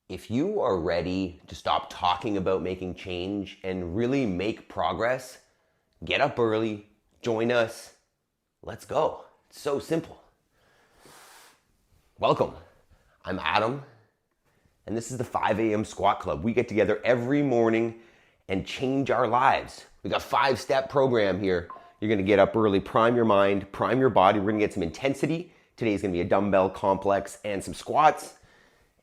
If you are ready to stop talking about making change and really make progress, get up early, join us, let's go. It's so simple. Welcome. I'm Adam, and this is the 5 a.m. Squat Club. We get together every morning and change our lives. We got a 5-step program here. You're gonna get up early, prime your mind, prime your body. We're gonna get some intensity. Today's gonna be a dumbbell complex and some squats.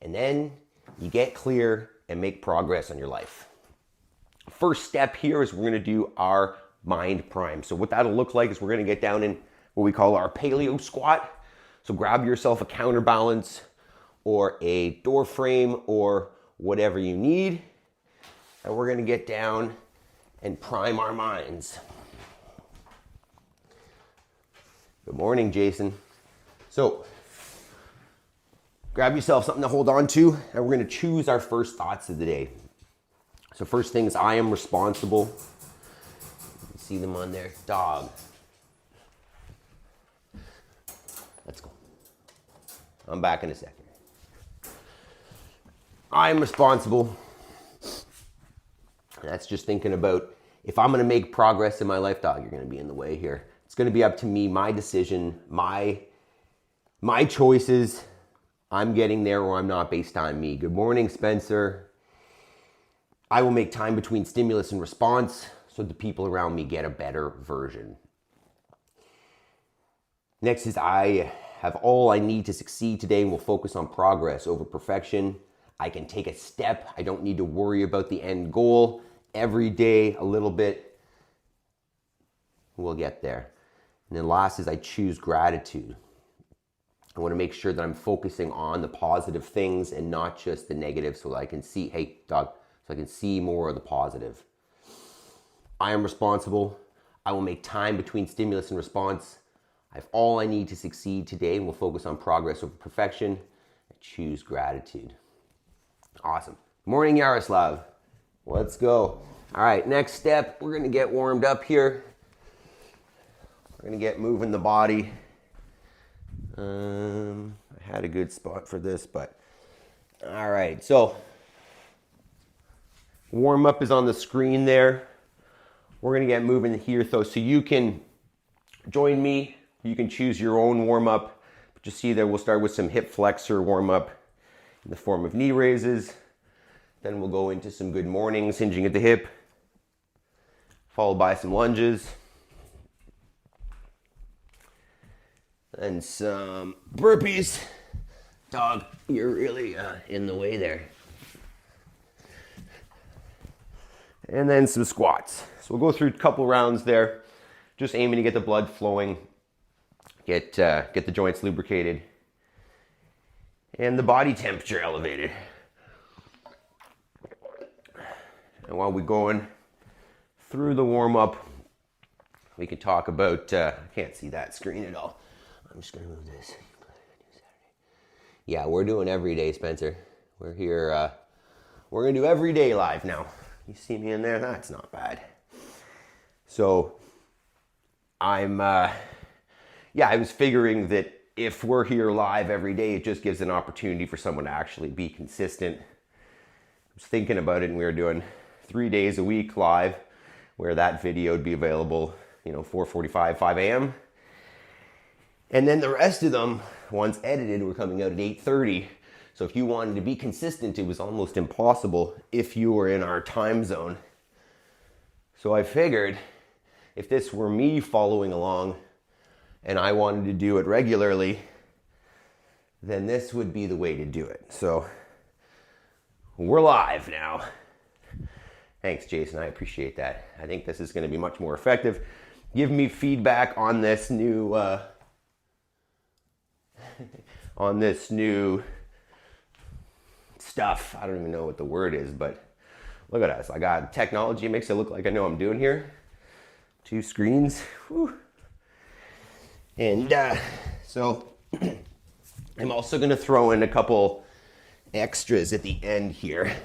And then you get clear and make progress on your life. First step here is we're gonna do our mind prime. So what that'll look like is we're gonna get down in what we call our paleo squat. So grab yourself a counterbalance or a door frame or whatever you need. And we're gonna get down and prime our minds. Good morning, Jason. So grab yourself something to hold on to, and we're gonna choose our first thoughts of the day. So first thing is, I am responsible. You see them on there, dog. Let's go. I'm back in a second. I am responsible. That's just thinking about, if I'm gonna make progress in my life, dog, you're gonna be in the way here. It's gonna be up to me, my decision, my choices. I'm getting there or I'm not based on me. Good morning, Spencer. I will make time between stimulus and response so the people around me get a better version. Next is, I have all I need to succeed today and will focus on progress over perfection. I can take a step. I don't need to worry about the end goal. Every day, a little bit, we'll get there. And then last is, I choose gratitude. I want to make sure that I'm focusing on the positive things and not just the negative, so that I can see, hey, dog, so I can see more of the positive. I am responsible. I will make time between stimulus and response. I have all I need to succeed today and will focus on progress over perfection. I choose gratitude. Awesome. Morning, Yaroslav. Let's go. All right, next step, we're gonna get warmed up here. We're gonna get moving the body. I had a good spot for this, but all right. So warm up is on the screen there. We're gonna get moving here though, so you can join me. You can choose your own warm up. But just see there, we'll start with some hip flexor warm up in the form of knee raises. Then we'll go into some good mornings, hinging at the hip, followed by some lunges. And some burpees. Dog, you're really in the way there. And then some squats. So we'll go through a couple rounds there, just aiming to get the blood flowing, get the joints lubricated, and the body temperature elevated. And while we're going through the warm-up, we can talk about, I can't see that screen at all. I'm just gonna move this. Yeah, we're doing every day, Spencer. We're here, we're gonna do every day live now. You see me in there? That's not bad. So, I was figuring that if we're here live every day, it just gives an opportunity for someone to actually be consistent. I was thinking about it, and we were doing 3 days a week live, where that video would be available, 4:45, 5 a.m. And then the rest of them, once edited, were coming out at 8:30. So if you wanted to be consistent, it was almost impossible if you were in our time zone. So I figured, if this were me following along and I wanted to do it regularly, then this would be the way to do it. So we're live now. Thanks, Jason. I appreciate that. I think this is going to be much more effective. Give me feedback on this new stuff. I don't even know what the word is, but look at us. I got technology. It makes it look like I know what I'm doing here. 2 screens. Whew. And so I'm also going to throw in a couple extras at the end here.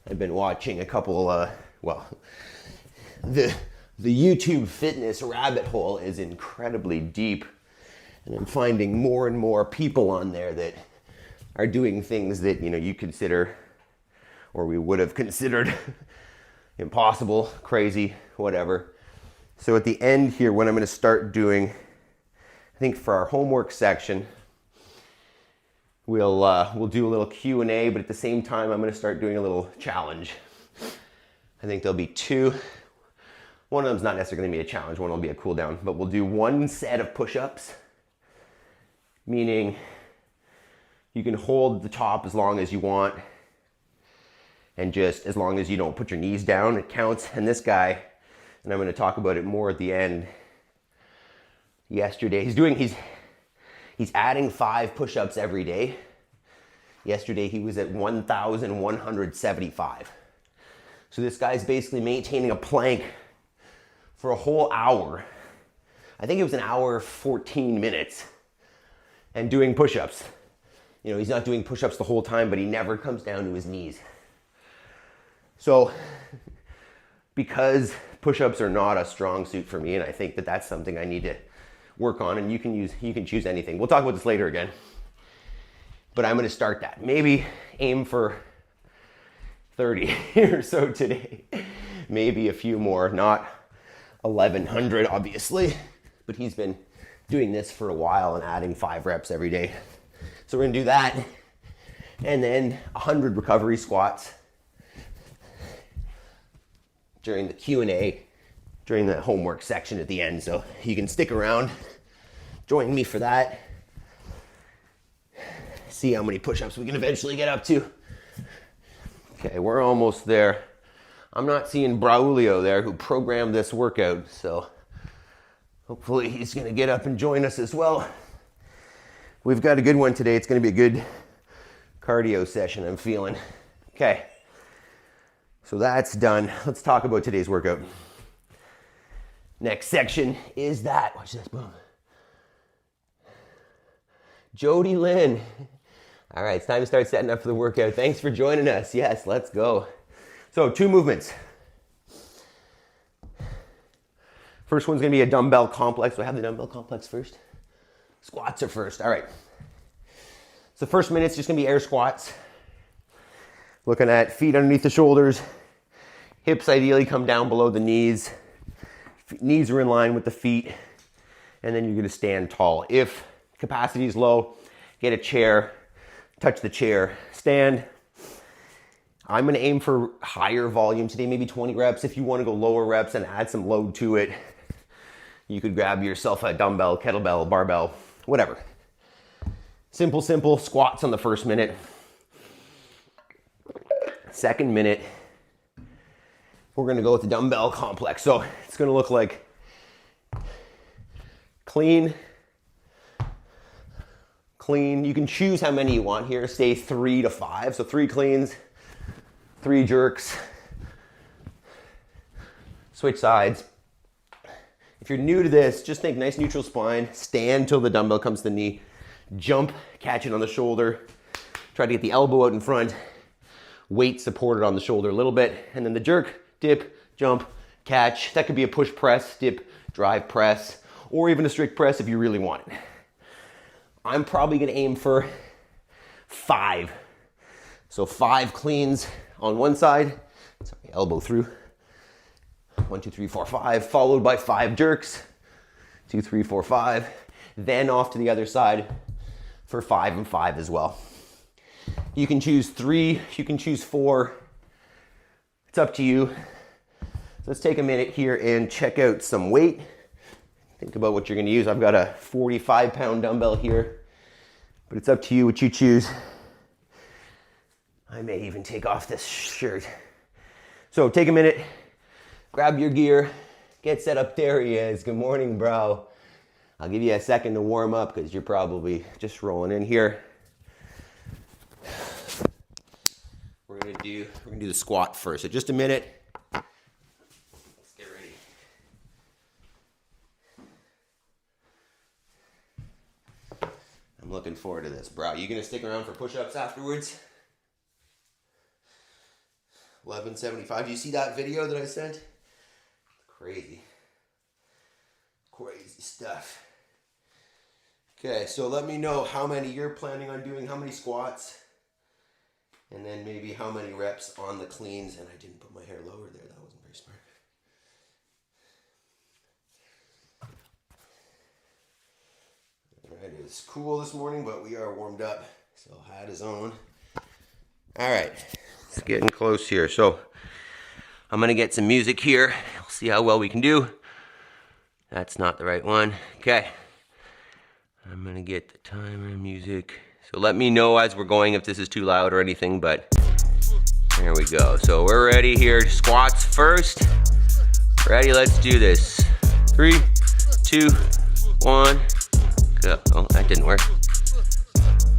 I've been watching a couple, the YouTube fitness rabbit hole is incredibly deep, and I'm finding more and more people on there that are doing things that, you know, you consider, or we would have considered impossible, crazy, whatever. So at the end here, what I'm going to start doing, I think for our homework section, we'll do a little Q&A, but at the same time, I'm going to start doing a little challenge. I think there'll be two. One of them's not necessarily going to be a challenge, one will be a cool down, but we'll do one set of push-ups, meaning you can hold the top as long as you want, and just as long as you don't put your knees down, it counts. And this guy, and I'm going to talk about it more at the end, yesterday, he's adding 5 push-ups every day. Yesterday he was at 1,175. So this guy's basically maintaining a plank for a whole hour. I think it was an hour, 14 minutes, and doing push-ups. You know, he's not doing push-ups the whole time, but he never comes down to his knees. So because push-ups are not a strong suit for me, and I think that that's something I need to work on, and you can choose anything. We'll talk about this later again. But I'm going to start that. Maybe aim for 30 or so today. Maybe a few more, not 1,100 obviously, but he's been doing this for a while and adding 5 reps every day. So we're going to do that, and then 100 recovery squats during the Q&A, during the homework section at the end. So you can stick around, join me for that. See how many push-ups we can eventually get up to. Okay, we're almost there. I'm not seeing Braulio there, who programmed this workout, so hopefully he's going to get up and join us as well. We've got a good one today. It's going to be a good cardio session, I'm feeling. Okay, so that's done. Let's talk about today's workout. Next section is that. Watch this, boom. Jody Lynn. All right, it's time to start setting up for the workout. Thanks for joining us. Yes, let's go. So 2 movements. First one's gonna be a dumbbell complex. Do I have the dumbbell complex first? Squats are first. All right. So first minute's just gonna be air squats. Looking at feet underneath the shoulders. Hips ideally come down below the knees. Knees are in line with the feet. And then you're gonna stand tall. If capacity is low, get a chair, touch the chair, stand. I'm gonna aim for higher volume today, maybe 20 reps. If you wanna go lower reps and add some load to it, you could grab yourself a dumbbell, kettlebell, barbell, whatever. Simple squats on the first minute. Second minute, we're gonna go with the dumbbell complex. So it's gonna look like clean. You can choose how many you want here. Say 3 to 5. So 3 cleans, 3 jerks. Switch sides. If you're new to this, just think nice neutral spine. Stand till the dumbbell comes to the knee. Jump, catch it on the shoulder. Try to get the elbow out in front. Weight supported on the shoulder a little bit. And then the jerk, dip, jump, catch. That could be a push press, dip, drive press, or even a strict press if you really want it. I'm probably gonna aim for 5. So 5 cleans on one side. Sorry, elbow through. 1, 2, 3, 4, 5, followed by 5 jerks. 2, 3, 4, 5. Then off to the other side for 5 and 5 as well. You can choose 3, you can choose 4. It's up to you. So let's take a minute here and check out some weight. Think about what you're gonna use. I've got a 45-pound dumbbell here, but it's up to you what you choose. I may even take off this shirt. So take a minute, grab your gear, get set up. There he is. Good morning, bro. I'll give you a second to warm up because you're probably just rolling in here. We're gonna do the squat first. So just a minute. Let's get ready. I'm looking forward to this, bro. You gonna stick around for push-ups afterwards? 1175. Do you see that video that I sent? Crazy stuff. Okay, so let me know how many you're planning on doing, how many squats, and then maybe how many reps on the cleans. And I didn't put my hair lower there, that wasn't very smart. Alright, it's cool this morning, but we are warmed up, so hat is on. Alright, it's getting close here, so I'm gonna get some music here. We'll see how well we can do. That's not the right one. Okay. I'm gonna get the timer music. So let me know as we're going if this is too loud or anything, but there we go. So we're ready here. Squats first. Ready, let's do this. 3, 2, 1, go. Oh, that didn't work.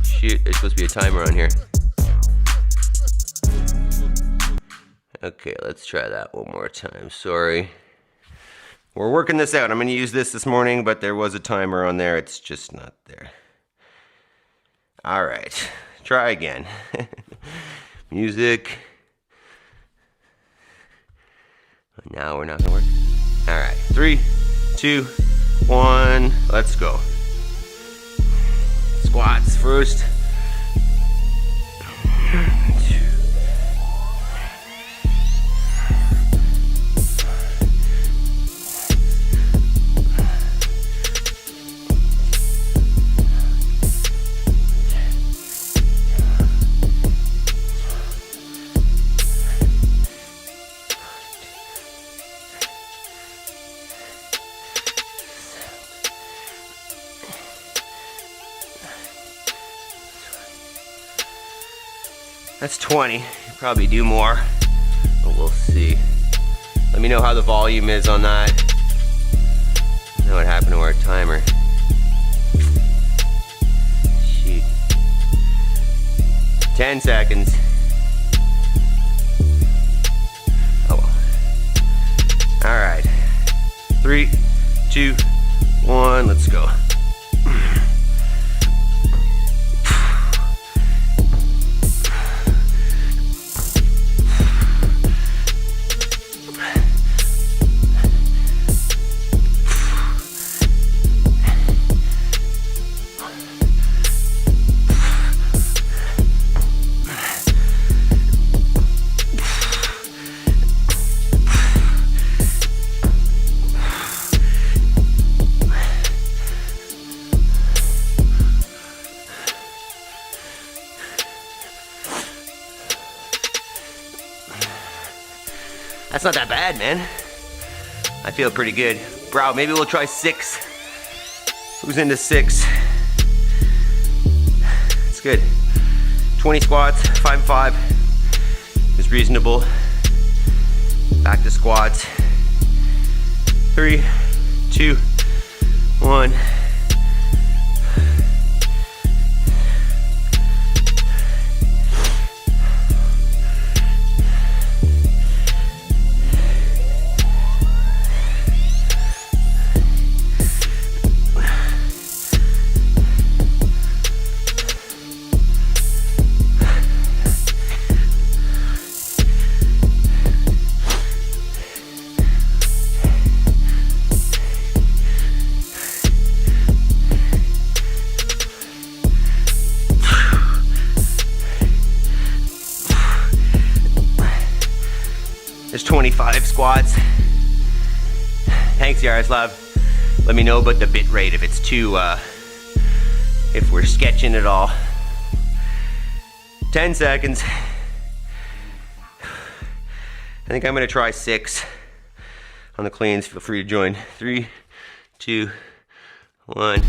Shoot, there's supposed to be a timer on here. Okay, let's try that one more time, sorry. We're working this out. I'm gonna use this morning, but there was a timer on there. It's just not there. All right, try again. Music. Now we're not gonna work. All right, 3, 2, 1, let's go. Squats first. That's 20. Probably do more, but we'll see. Let me know how the volume is on that. I don't know what happened to our timer. Shoot. 10 seconds. Oh well. All right. 3, 2, 1, let's go. That's not that bad, man. I feel pretty good. Bro, maybe we'll try 6. Who's into 6? It's good. 20 squats, 5 and 5 is reasonable. Back to squats. 3, 2, 1. There's 25 squats. Thanks, Yaroslav. Let me know about the bit rate if it's too, if we're sketching it all. 10 seconds. I think I'm gonna try 6 on the cleans. Feel free to join. 3, 2, 1.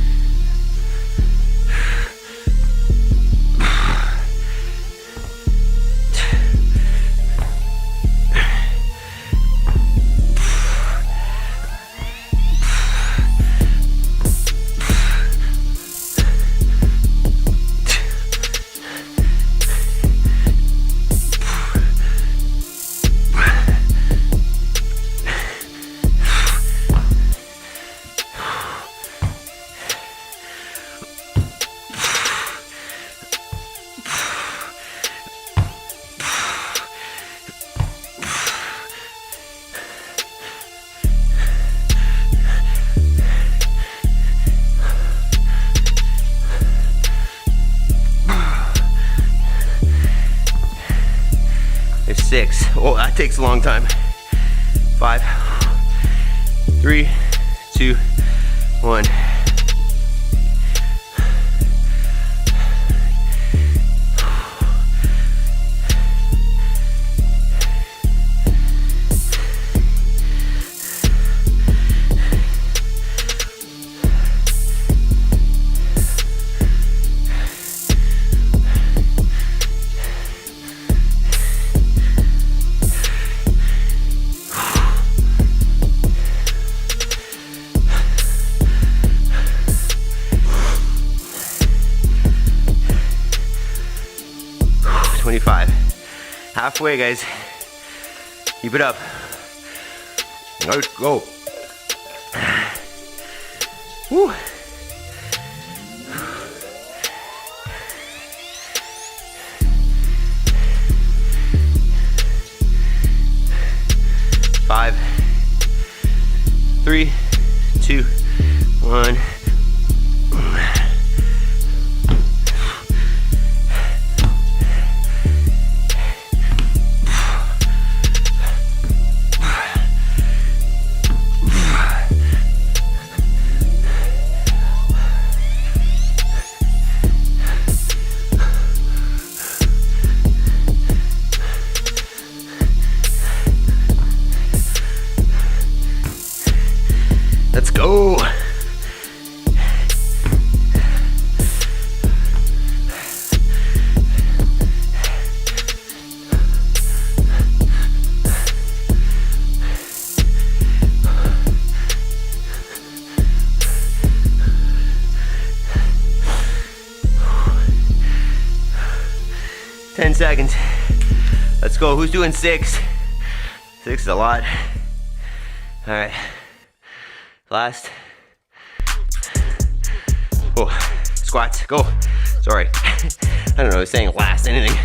6. Oh, that takes a long time. 5, 3, 2, 1. Halfway, guys. Keep it up. Let's go. Woo. Five, 3, 2, 1. Let's go. Ten seconds. Let's go. Who's doing 6? 6 is a lot. All right. Last. Oh, squats, go. Sorry. I don't know, I was saying last anything.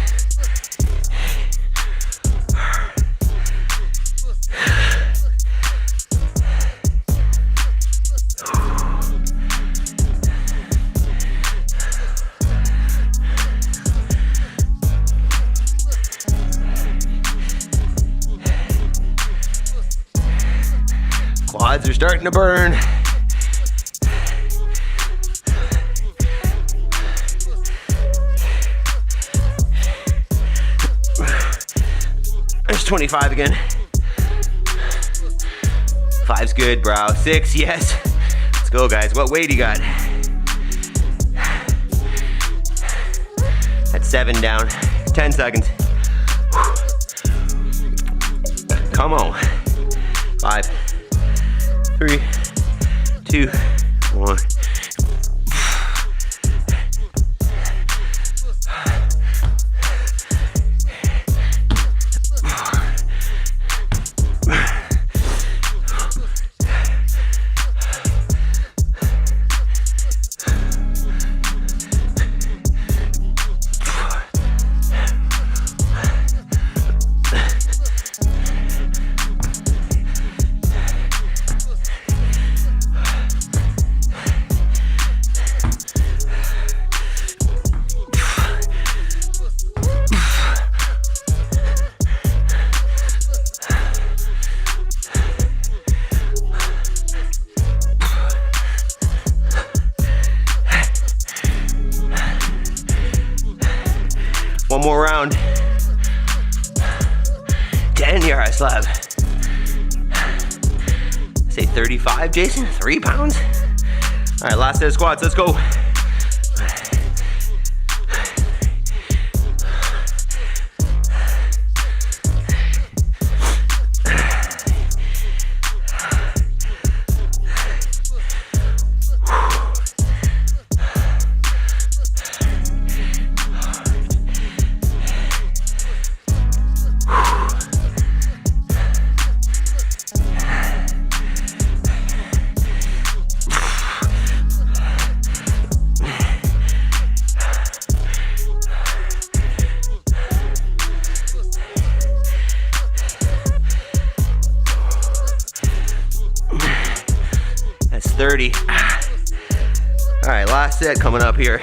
Quads are starting to burn. There's 25 again. 5's good, bro. 6, yes. Let's go, guys. What weight do you got? That's 7 down. 10 seconds. Come on. 5, 3, 2, 1. One more round. 10 here, I still have. Say 35, Jason? 3 pounds? All right, last set of squats, let's go. That's 30. All right, last set coming up here.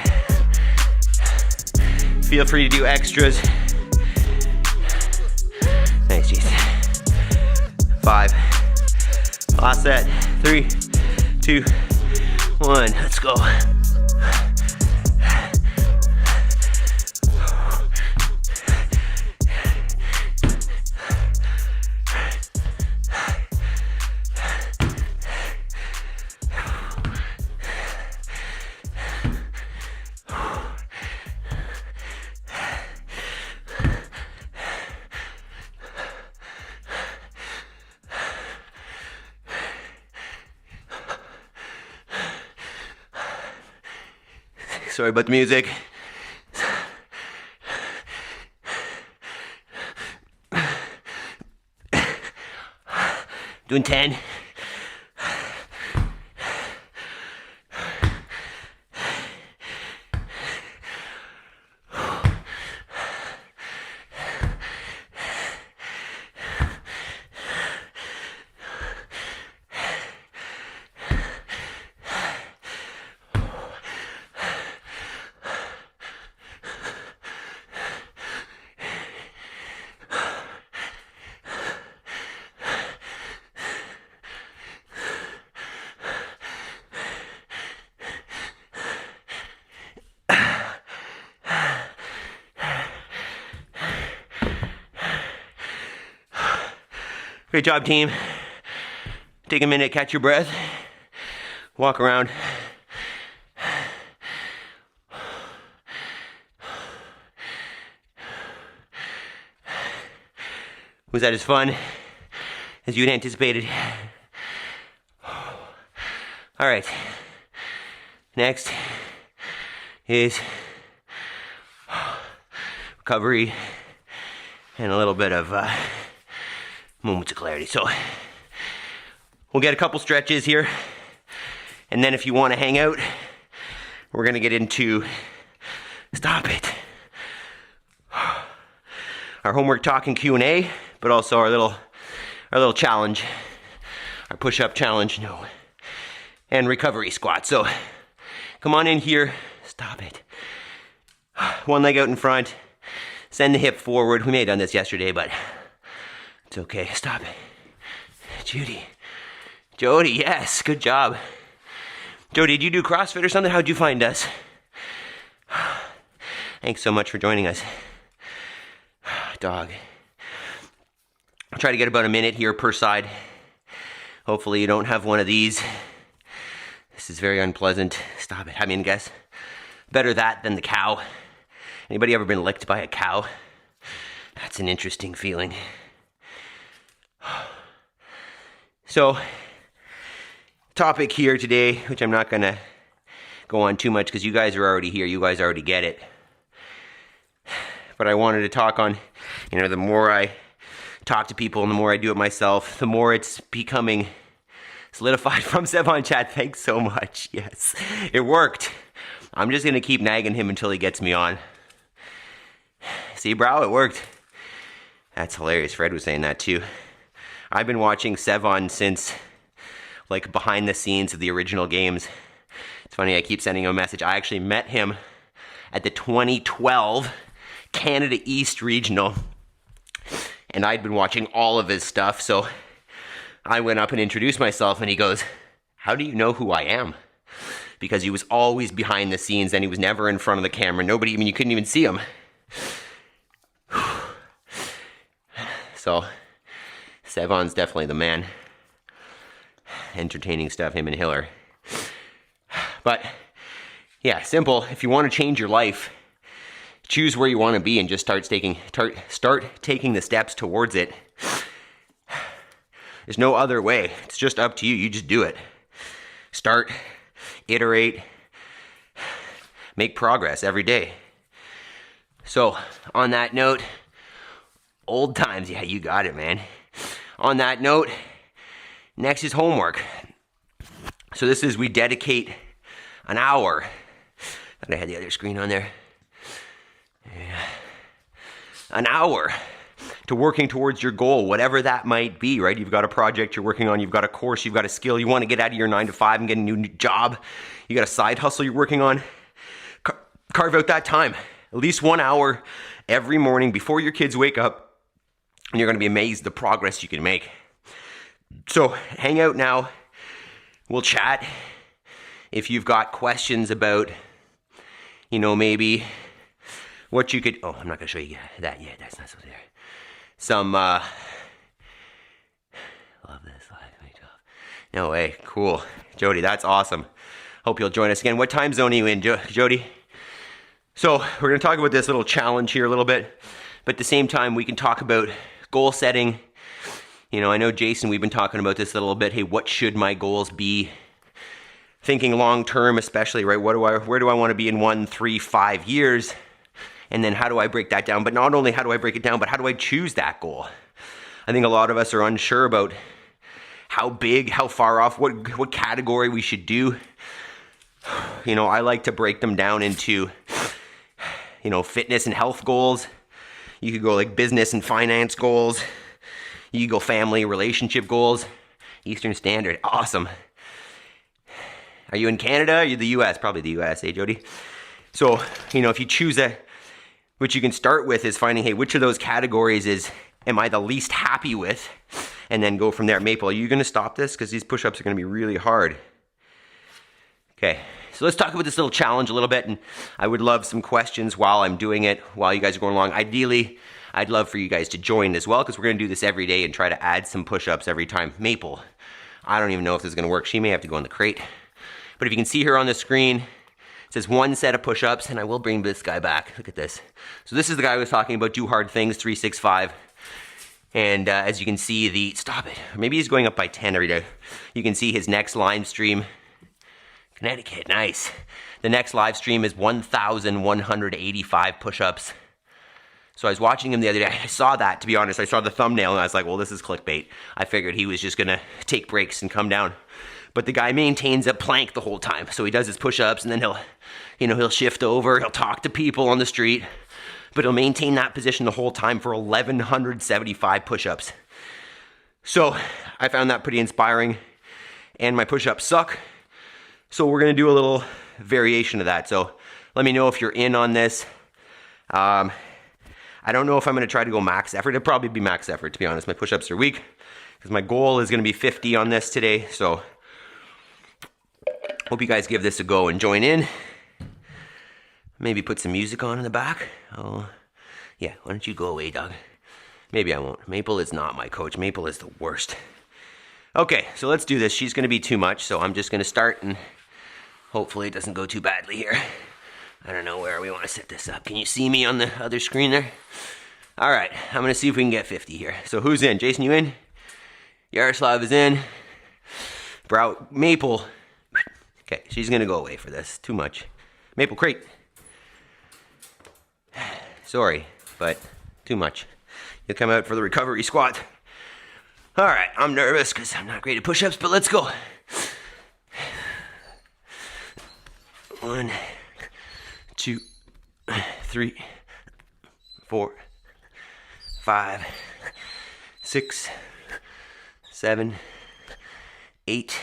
Feel free to do extras. jeez. 5. Last set. 3, 2, 1. Let's go. Sorry about the music. Doing 10. Great job, team. Take a minute, catch your breath, walk around. Was that as fun as you had anticipated? All right, next is recovery and a little bit of moments of clarity. So we'll get a couple stretches here, and then if you want to hang out, we're gonna get into stop it, our homework talk and Q&A, but also our little challenge, our push-up challenge, and recovery squat. So come on in here, stop it. One leg out in front, send the hip forward. We may have done this yesterday, but it's okay. Stop it. Jody, yes, good job. Jody, did you do CrossFit or something? How'd you find us? Thanks so much for joining us. Dog. I'll try to get about a minute here per side. Hopefully you don't have one of these. This is very unpleasant. Stop it. I mean, guess better that than the cow. Anybody ever been licked by a cow? That's an interesting feeling. So, topic here today, which I'm not gonna go on too much because you guys are already here, you guys already get it. But I wanted to talk on, the more I talk to people and the more I do it myself, the more it's becoming solidified from Sevon chat. Thanks so much. Yes, it worked. I'm just gonna keep nagging him until he gets me on. See, bro, it worked. That's hilarious. Fred was saying that too. I've been watching Sevon since, behind the scenes of the original games. It's funny, I keep sending him a message. I actually met him at the 2012 Canada East Regional, and I'd been watching all of his stuff, so I went up and introduced myself, and he goes, "How do you know who I am?" Because he was always behind the scenes, and he was never in front of the camera. You couldn't even see him. So, Sevon's definitely the man. Entertaining stuff, him and Hiller. But, yeah, simple. If you want to change your life, choose where you want to be and just start taking the steps towards it. There's no other way. It's just up to you. You just do it. Start, iterate, make progress every day. So, on that note, old times. Yeah, you got it, man. On that note, next is homework. So this is, we dedicate an hour. Thought I had the other screen on there. Yeah. An hour to working towards your goal, whatever that might be, right? You've got a project you're working on, you've got a course, you've got a skill, you want to get out of your 9 to 5 and get a new job, you got a side hustle you're working on. Carve out that time, at least 1 hour every morning before your kids wake up. and you're going to be amazed the progress you can make. So hang out now. We'll chat. If you've got questions about, maybe what you could, I'm not going to show you that yet. That's not so there. Some, love this. No way. Cool. Jody, that's awesome. Hope you'll join us again. What time zone are you in, Jody? So we're going to talk about this little challenge here a little bit, but at the same time, we can talk about goal setting. I know Jason, we've been talking about this a little bit. Hey, what should my goals be? Thinking long term, especially, right? Where do I want to be in 1, 3, 5 years? And then how do I break that down? But not only how do I break it down, but how do I choose that goal? I think a lot of us are unsure about how big, how far off, what category we should do. I like to break them down into, fitness and health goals. You could go like business and finance goals. You could go family, relationship goals. Eastern Standard, awesome. Are you in Canada? Are you the US? Probably the US, Jody? So, if you choose what you can start with is finding, hey, which of those categories am I the least happy with? And then go from there. Maple, are you going to stop this? Because these push-ups are going to be really hard. Okay, so let's talk about this little challenge a little bit. And I would love some questions while I'm doing it, while you guys are going along. Ideally, I'd love for you guys to join as well, because we're going to do this every day and try to add some push-ups every time. Maple, I don't even know if this is going to work. She may have to go in the crate. But if you can see her on the screen, it says 1 set of push-ups, and I will bring this guy back. Look at this. So this is the guy who was talking about do hard things, 3, 6, 5. And as you can see, stop it. Maybe he's going up by 10 every day. You can see his next live stream. Connecticut, nice. The next live stream is 1,185 push-ups. So I was watching him the other day. I saw that, to be honest. I saw the thumbnail and I was like, well, this is clickbait. I figured he was just gonna take breaks and come down. But the guy maintains a plank the whole time. So he does his push-ups and then he'll shift over. He'll talk to people on the street. But he'll maintain that position the whole time for 1,175 push-ups. So I found that pretty inspiring, and my push-ups suck. So we're gonna do a little variation of that. So let me know if you're in on this. I don't know if I'm gonna try to go max effort. It'll probably be max effort, to be honest. My push-ups are weak, because my goal is gonna be 50 on this today. So hope you guys give this a go and join in. Maybe put some music on in the back. Oh, yeah, why don't you go away, dog? Maybe I won't. Maple is not my coach. Maple is the worst. Okay, so let's do this. She's going to be too much, so I'm just going to start, and hopefully it doesn't go too badly here. I don't know where we want to set this up. Can you see me on the other screen there? All right, I'm going to see if we can get 50 here. So who's in? Jason, you in? Yaroslav is in. Maple. Okay, she's going to go away for this. Too much. Maple, crate. Sorry, but too much. You'll come out for the recovery squat. All right, I'm nervous because I'm not great at push-ups, but let's go. 1, 2, 3, 4, 5, 6, 7, 8.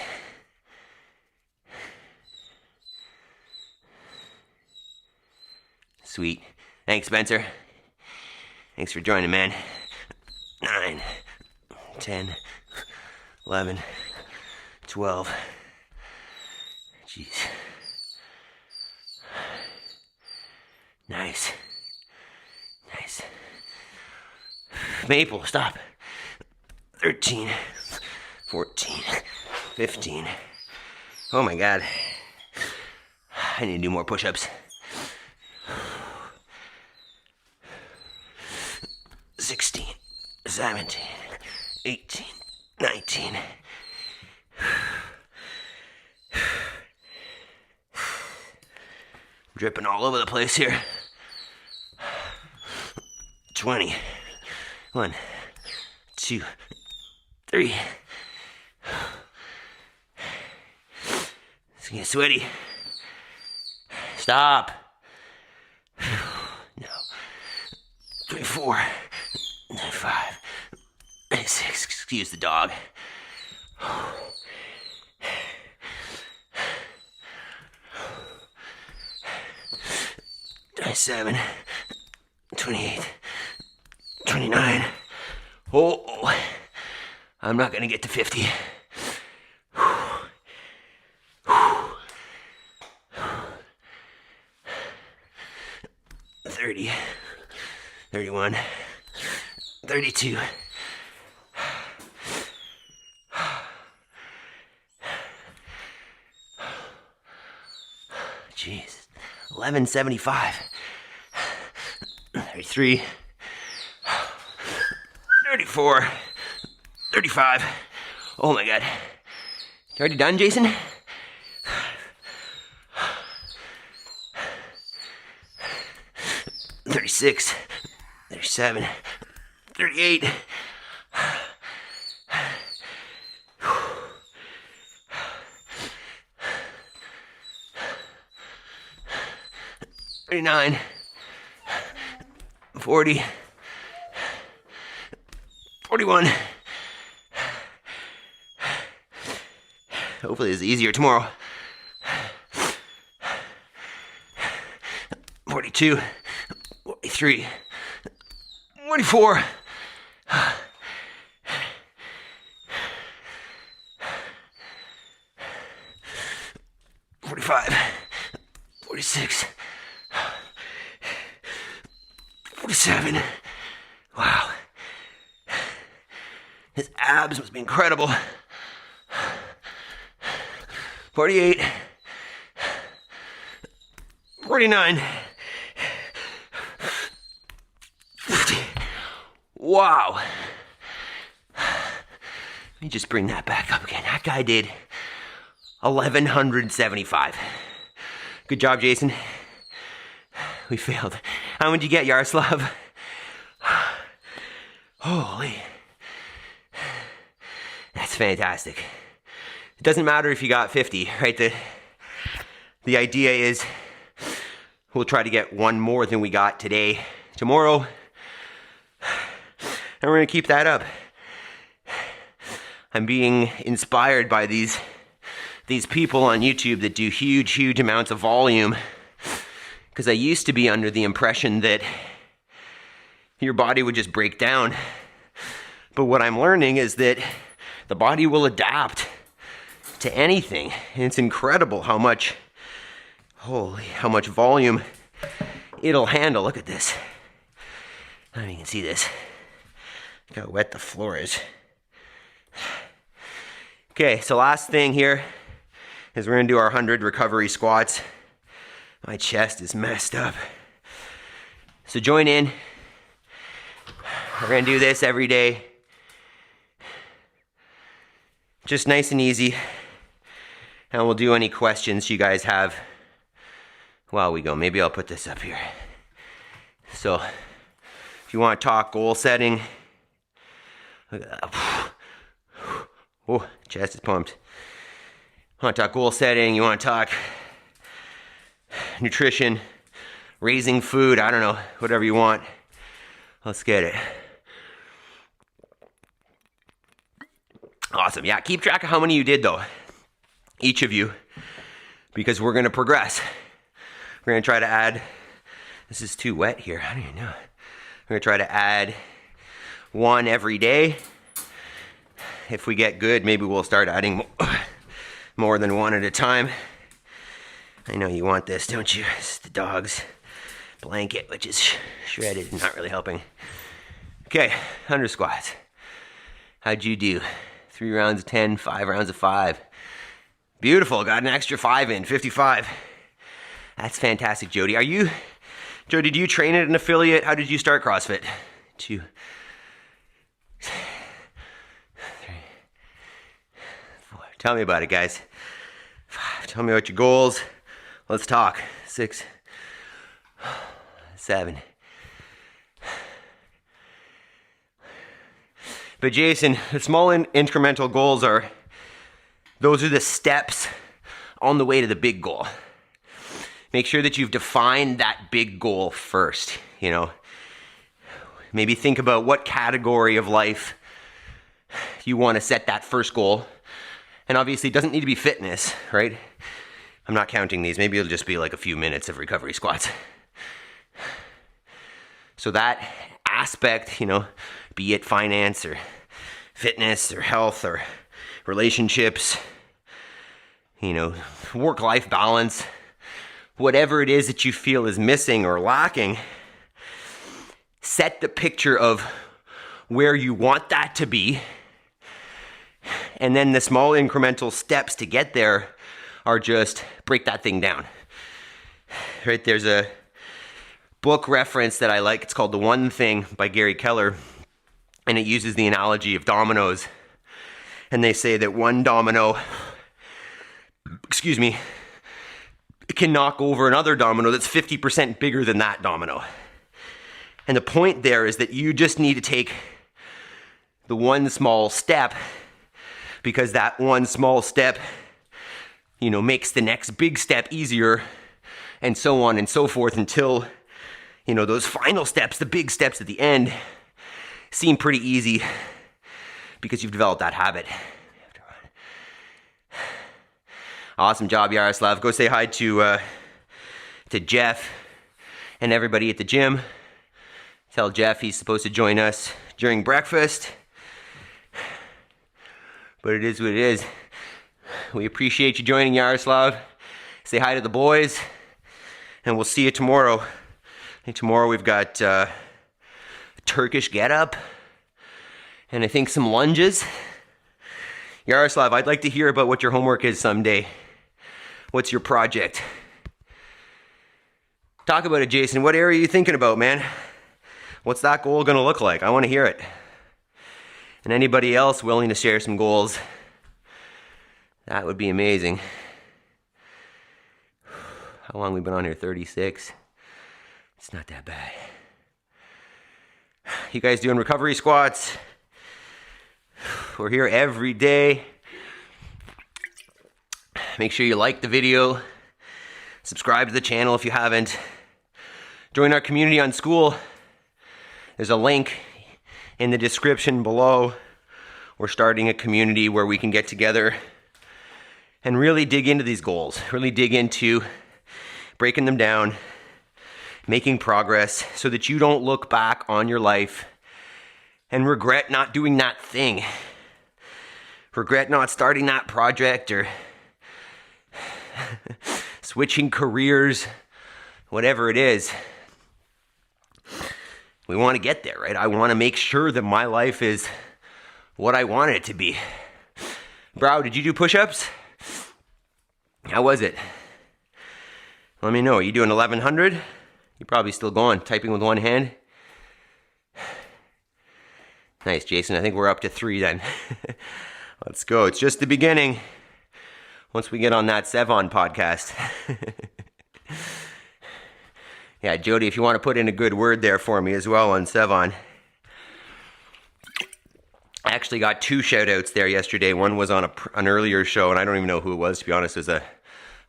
Sweet. Thanks, Spencer. Thanks for joining, man. 9, 10, 11, 12. Jeez. Nice. Nice. Maple, stop. 13, 14, 15. Oh my God. I need to do more push-ups. 16, 17, 18, 19. Dripping all over the place here. 20. 1, 2, 3. It's getting sweaty. Stop. No. 24. 5, 6, excuse the dog. 27, 28, 29. Oh, I'm not gonna get to 50. 30, 31, 32. Jeez, 1175. 33, 34, 35. Oh my God. You already done, Jason? 36, 37, 38. 39, 40, 41. Hopefully it's easier tomorrow. 42, 43, 44. 45, 46, 47. Wow. His abs must be incredible. 48, 49, 50. Wow. Let me just bring that back up again. That guy did 1175. Good job, Jason. We failed. How would you get, Yaroslav? Holy. That's fantastic. It doesn't matter if you got 50, right? The idea is we'll try to get one more than we got today, tomorrow, and we're gonna keep that up. I'm being inspired by these people on YouTube that do huge amounts of volume, because I used to be under the impression that your body would just break down. But what I'm learning is that the body will adapt to anything. And it's incredible how much volume it'll handle. Look at this. I don't know if you can see this. Look how wet the floor is. Okay, so last thing here is we're gonna do our 100 recovery squats. My chest is messed up. So join in. We're gonna do this every day. Just nice and easy. And we'll do any questions you guys have while we go. Maybe I'll put this up here. So if you want to talk goal setting, look at that. Oh, chest is pumped. You want to talk goal setting, you want to talk nutrition, raising food, I don't know, whatever you want. Let's get it. Awesome. Yeah, keep track of how many you did though, each of you, because we're going to progress. We're going to try to add, this is too wet here, I don't even know. We're going to try to add one every day. If we get good, maybe we'll start adding more than one at a time. I know you want this, don't you? It's the dog's blanket, which is shredded and not really helping. Okay, 100 squats. How'd you do? 3 rounds of 10, 5 rounds of 5. Beautiful, got an extra 5 in, 55. That's fantastic, Jody. Jody, did you train at an affiliate? How did you start CrossFit? 2, 3, 4. Tell me about it, guys. 5. Tell me about your goals. Let's talk. 6, 7. But Jason, the small incremental goals those are the steps on the way to the big goal. Make sure that you've defined that big goal first, you know. Maybe think about what category of life you want to set that first goal. And obviously it doesn't need to be fitness, right? I'm not counting these. Maybe it'll just be like a few minutes of recovery squats. So that aspect, be it finance or fitness or health or relationships, work-life balance, whatever it is that you feel is missing or lacking, set the picture of where you want that to be. And then the small incremental steps to get there are just break that thing down. Right? There's a book reference that I like. It's called The One Thing by Gary Keller. And it uses the analogy of dominoes. And they say that one domino, can knock over another domino that's 50% bigger than that domino. And the point there is that you just need to take the one small step, because that one small step, makes the next big step easier, and so on and so forth, until, those final steps, the big steps at the end, seem pretty easy because you've developed that habit. Awesome job, Yaroslav. Go say hi to Jeff and everybody at the gym. Tell Jeff he's supposed to join us during breakfast. But it is what it is. We appreciate you joining, Yaroslav. Say hi to the boys, and we'll see you tomorrow. I think tomorrow we've got a Turkish get-up, and I think some lunges. Yaroslav, I'd like to hear about what your homework is someday. What's your project? Talk about it, Jason. What area are you thinking about, man? What's that goal going to look like? I want to hear it. And anybody else willing to share some goals, that would be amazing. How long have we been on here? 36. It's not that bad. You guys doing recovery squats? We're here every day. Make sure you like the video. Subscribe to the channel if you haven't. Join our community on School. There's a link in the description below. We're starting a community where we can get together and really dig into these goals. Really dig into breaking them down, making progress, so that you don't look back on your life and regret not doing that thing. Regret not starting that project, or switching careers, whatever it is. We want to get there, right? I want to make sure that my life is what I want it to be. Bro, did you do push-ups? How was it? Let me know. Are you doing 1100? You're probably still going, typing with one hand. Nice, Jason. I think we're up to 3 then. Let's go. It's just the beginning. Once we get on that Sevon podcast. Yeah, Jody, if you want to put in a good word there for me as well on Sevon. I actually got 2 shout outs there yesterday. One was on an earlier show, and I don't even know who it was, to be honest. It was I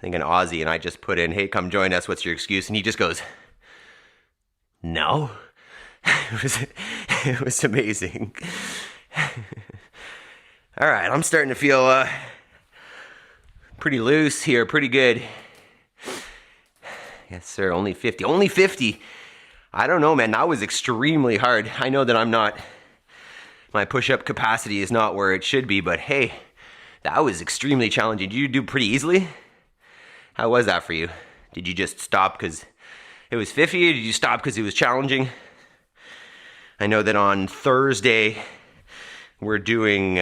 think an Aussie, and I just put in, hey, come join us, what's your excuse? And he just goes, no. It was amazing. All right, I'm starting to feel pretty loose here, pretty good. Yes, sir, only 50. Only 50. I don't know, man. That was extremely hard. I know that my push-up capacity is not where it should be, but hey, that was extremely challenging. Did you do pretty easily? How was that for you? Did you just stop because it was 50? Or did you stop because it was challenging? I know that on Thursday, we're doing,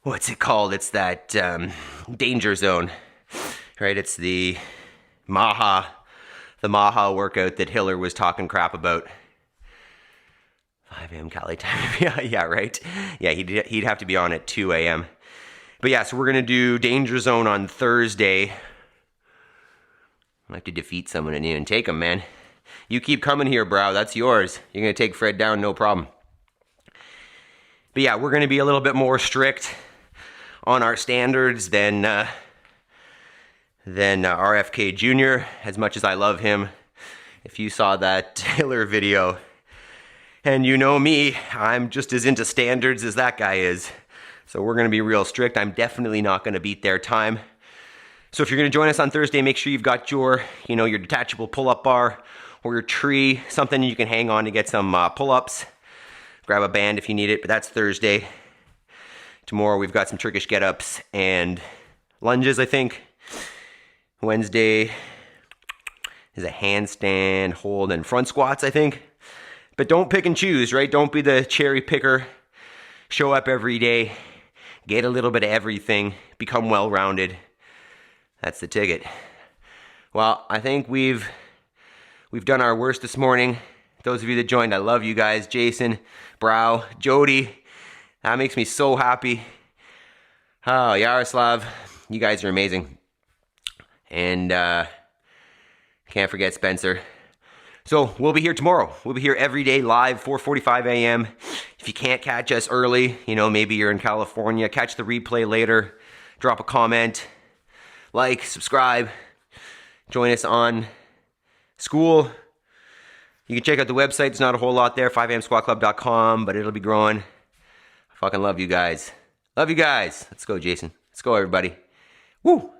what's it called? It's that danger zone, right? It's the Maha workout that Hiller was talking crap about. 5 a.m. Cali time. yeah, right. Yeah, he'd have to be on at 2 a.m. But yeah, so we're going to do danger zone on Thursday. I have to defeat someone and even take him, man. You keep coming here, bro. That's yours. You're going to take Fred down, no problem. But yeah, we're going to be a little bit more strict on our standards than RFK Jr., as much as I love him. If you saw that Taylor video, and you know me, I'm just as into standards as that guy is. So we're going to be real strict. I'm definitely not going to beat their time. So if you're going to join us on Thursday, make sure you've got your detachable pull-up bar or your tree, something you can hang on to get some pull-ups. Grab a band if you need it, but that's Thursday. Tomorrow we've got some Turkish get-ups and lunges, I think. Wednesday is a handstand, hold, and front squats, I think. But don't pick and choose, right? Don't be the cherry picker. Show up every day. Get a little bit of everything. Become well-rounded. That's the ticket. Well, I think we've done our worst this morning. Those of you that joined, I love you guys. Jason, Brow, Jody. That makes me so happy. Oh, Yaroslav, you guys are amazing. And can't forget Spencer. So we'll be here tomorrow. We'll be here every day live, 4:45 a.m. If you can't catch us early, you know, maybe you're in California, catch the replay later. Drop a comment, like, subscribe. Join us on school. You can check out the website. There's not a whole lot there, 5amsquatclub.com, but it'll be growing. I fucking love you guys. Love you guys. Let's go, Jason. Let's go, everybody. Woo!